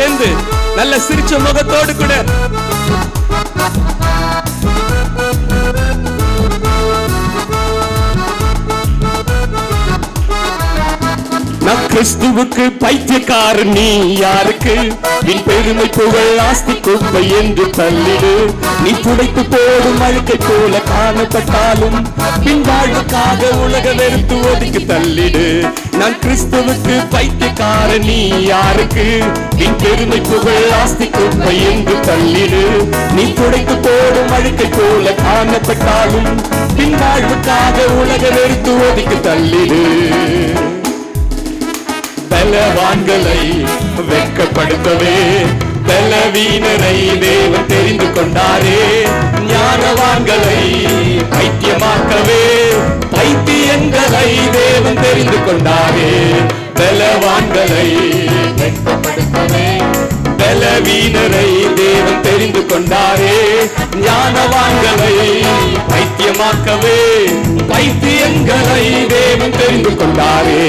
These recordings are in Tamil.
சேர்ந்து நல்ல சிரிச்ச முகத்தோடு கூட நான் கிறிஸ்துவுக்கு பைத்தியக்காரன், நீ யாருக்கு? என் பெருமை புகழ் ஆஸ்தி குப்பை என்று தள்ளிடு. நீ துடைத்து போடும் அழுக்கை போல காணப்பட்டாலும் பின் வாழ்வுக்காக உலக வெறுத்து ஒதுக்கி தள்ளிடு. நான் கிறிஸ்துவுக்கு பைத்தியக்காரன், நீ யாருக்கு? என் பெருமை புகழ் ஆஸ்தி குப்பை என்று தள்ளிடு. நீ துடைத்து போடும் அழுக்கை போல காணப்பட்டாலும் பின் வாழ்வுக்காக உலக வெறுத்து ஒதுக்கி தள்ளிடு. பலவான்களை வெட்கப்படுத்தவே பலவீனரை தேவன் தெரிந்து கொண்டாரே. ஞானவான்களை பைத்தியமாக்கவே பைத்தியங்களை தேவன் தெரிந்து கொண்டாரே. பலவான்களை வெட்கப்படுத்தவே பலவீனரை தேவன் தெரிந்து கொண்டாரே. ஞானவான்களை பைத்தியமாக்கவே பைத்தியங்களை தேவன் தெரிந்து கொண்டாரே.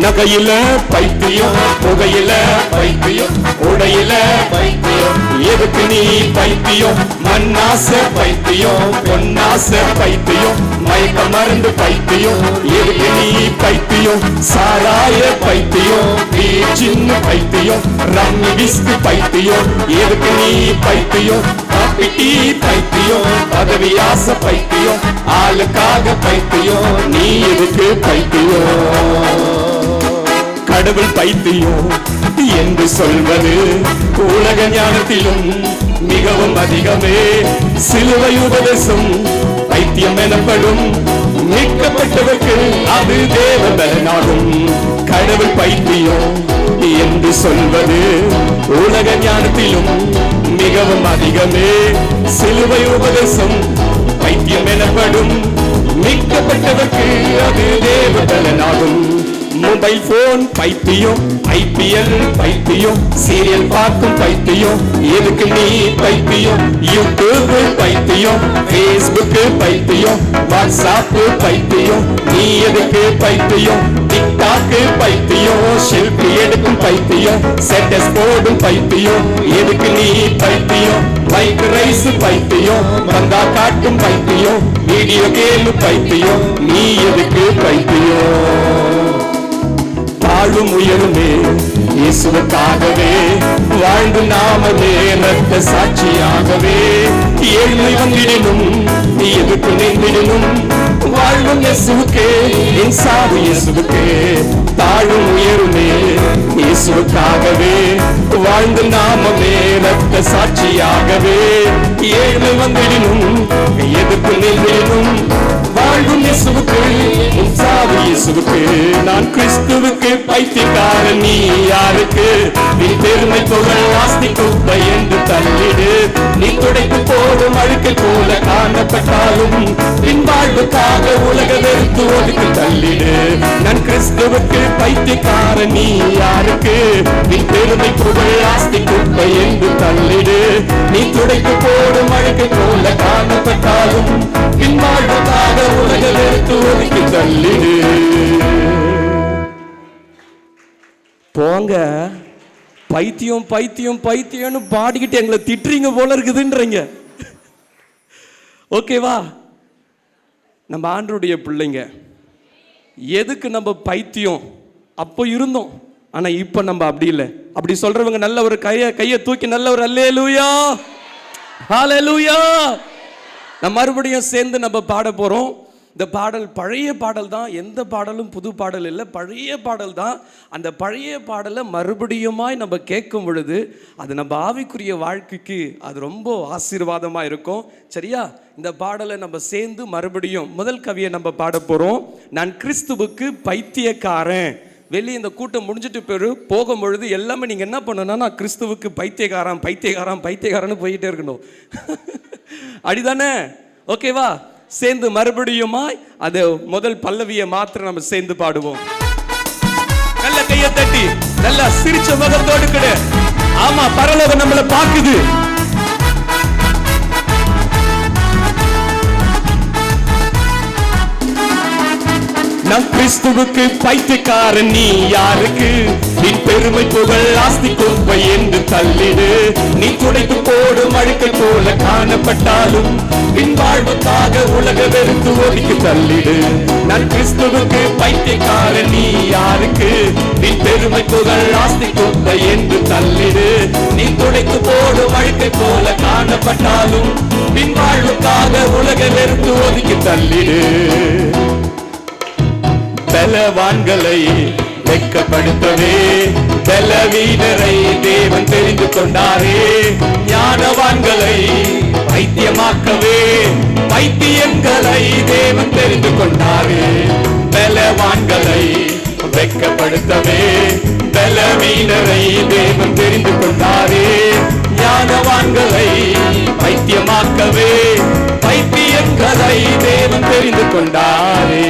நகையில பைத்தியம், புகையில பைத்தியம், உடையில பைத்தியம், எதுக்கு நீ பைத்தியம்? மண்ணாச பைத்தியம், பொன்னாச பைத்தியம், மயக்க மருந்து பைத்தியம், எதுக்கு நீ பைத்தியம்? சாராய பைத்தியம், சின்ன பைத்தியம், ரம்மி விஸ்கு பைத்தியம், எதுக்கு நீ பைத்தியம்? காப்பி பைத்தியம், பதவி ஆசை பைத்தியம், ஆளுக்காக பைத்தியம், நீ எதுக்கு பைத்தியம்? கடவுள் பைத்தியம் என்று சொல்வது உலக ஞானத்திலும் மிகவும் அதிகமே. சிலுவை உபதேசம் பைத்தியம் எனப்படும். மீட்கப்பட்டவர்க்கு அது தேவபலனாகும். கடவுள் பைத்தியம் என்று சொல்வது உலக ஞானத்திலும் மிகவும் அதிகமே. சிலுவை உபதேசம் பைத்தியம் எனப்படும். மீட்கப்பட்டவர்க்கு அது தேவபலனாகும். மொபைல் போன் பைத்தியம், IPL பைத்தியம், சீரியல் பார்க்கும் பைத்தியம், எதுக்கு நீ பைத்தியம்? யூடியூப் பைத்தியம், Facebook பைத்தியம், வாட்ஸ்அப் பைத்தியம், நீ எதுக்கு பைத்தியம்? டிக்டாக் பைத்தியம், செல்ஃபி எடுக்கும் பைத்தியம், ஸ்டேட்டஸ் போடும் பைத்தியம், எதுக்கு நீ பைத்தியம்? பைக் ரைஸ் பைத்தியம், பந்தா காட்டும் பைத்தியம், வீடியோ கேம் பைத்தியம், நீ எதுக்கு பைத்தியம்? வாழும் உயருமே இயேசுவுக்காகவே, வாழ்ந்து நாமமே ரத்த சாட்சியாகவே. ஏழ்மை வந்திடனும் எதுக்கு நின்றிடனும், வாழ்வும் இயேசுவுக்கே என் சாவு இயேசுவுக்கே. தாழும் உயருமே இயேசுவுக்காகவே, வாழ்ந்து நாமமே ரத்த சாட்சியாகவே. ஏழ்மை வந்திடனும் எதுக்கு நின்றிடனும், வாழ்வும் இயேசுவுக்கு என் சாவு இயேசுவுக்கு. நான் கிறிஸ்துவுக்கு பைத்தியக்காரன், நீ யாருக்கு? நீ பெருமை புகழ் ஆஸ்தி குப்பை என்று தள்ளிடு. நீ துடைத்து போடும் அழுக்கை போல காணப்பட்டாலும் பின் வாழ்வுக்காக உலக வெறுத்து ஒதுக்கி தள்ளிடு. நான் கிறிஸ்துவுக்கு பைத்தியக்காரன், நீ யாருக்கு? நீ பெருமை புகழ் ஆஸ்தி குப்பை என்று தள்ளிடு. நீ துடைத்து போடும் அழுக்கை போல காணப்பட்டாலும் பின் வாழ்வுக்காக உலக வெறுத்து ஒதுக்கி தள்ளிடு. போங்க, பைத்தியம் பைத்தியம் பைத்தியம்னு பாடிக்கிட்டு எங்களை திட்டுறீங்க போல இருக்குதுன்றீங்க. ஓகேவா? நம்ம ஆண்டவருடைய பிள்ளைங்க. எதுக்கு நம்ம பைத்தியம்? அப்போ இருந்தோம், ஆனா இப்ப நம்ம அப்படி இல்லை. அப்படி சொல்றவங்க நல்ல ஒரு கையை தூக்கி நல்ல ஒரு அல்லேலூயா ஹல்லேலூயா. நம்ம மறுபடியும் சேர்ந்து நம்ம பாட போறோம். இந்த பாடல் பழைய பாடல் தான், எந்த பாடலும் புது பாடல் இல்லை, பழைய பாடல் தான். அந்த பழைய பாடலை மறுபடியுமாய் நம்ம கேட்கும் பொழுது அது நம்ம ஆவிக்குரிய வாழ்க்கைக்கு அது ரொம்ப ஆசீர்வாதமாக இருக்கும். சரியா? இந்த பாடலை நம்ம சேர்ந்து மறுபடியும் முதல் கவியை நம்ம பாட போகிறோம். நான் கிறிஸ்துவுக்கு பைத்தியக்காரன். வெளியே இந்த கூட்டம் முடிஞ்சிட்டு போகும்பொழுது எல்லாமே நீங்கள் என்ன பண்ணணும்னா, நான் கிறிஸ்துவுக்கு பைத்தியக்காரன் பைத்தியக்காரன் பைத்தியக்காரன்னு போயிட்டே இருக்கணும். அப்படிதானே? ஓகேவா? சேர்ந்து மறுபடியுமாய் அது முதல் பல்லவியை மாத்திரம் நம்ம சேர்ந்து பாடுவோம். நல்ல கையை தட்டி நல்லா சிரிச்ச முகத்தோடு கூட. ஆமா, பரலோகம் நம்மளை பாக்குது. நம் கிறிஸ்துவுக்கு பைத்தியக்காரன் நீ யாருக்கு? நின் பெருமை புகழ் ஆஸ்தி குப்பை என்று தள்ளிடு. நீ துடைத்து போடும் அழுக்கை போல காணப்பட்டாலும் பின் வாழ்வுக்காக உலக வெறுத்து ஒதுக்கி தள்ளிடு. நம் கிறிஸ்துவுக்கு பைத்தியக்காரன் நீ யாருக்கு? நின் பெருமை புகழ் ஆஸ்தி குப்பை என்று தள்ளிடு. நீ துடைத்து போடும் அழுக்கை போல காணப்பட்டாலும் பின் வாழ்வுக்காக உலக வெறுத்து ஒதுக்கி தள்ளிடு. பலவான்களை வெட்கப்படுத்தவே பலவீனரை தேவன் தெரிந்து கொண்டாரே. ஞானவான்களை பைத்தியமாக்கவே பைத்தியங்களை தேவன் தெரிந்து கொண்டாரே. பலவான்களை வெட்கப்படுத்தவே பலவீனரை தேவன் தெரிந்து கொண்டாரே. ஞானவான்களை பைத்தியமாக்கவே பைத்தியங்களை தேவன் தெரிந்து கொண்டாரே.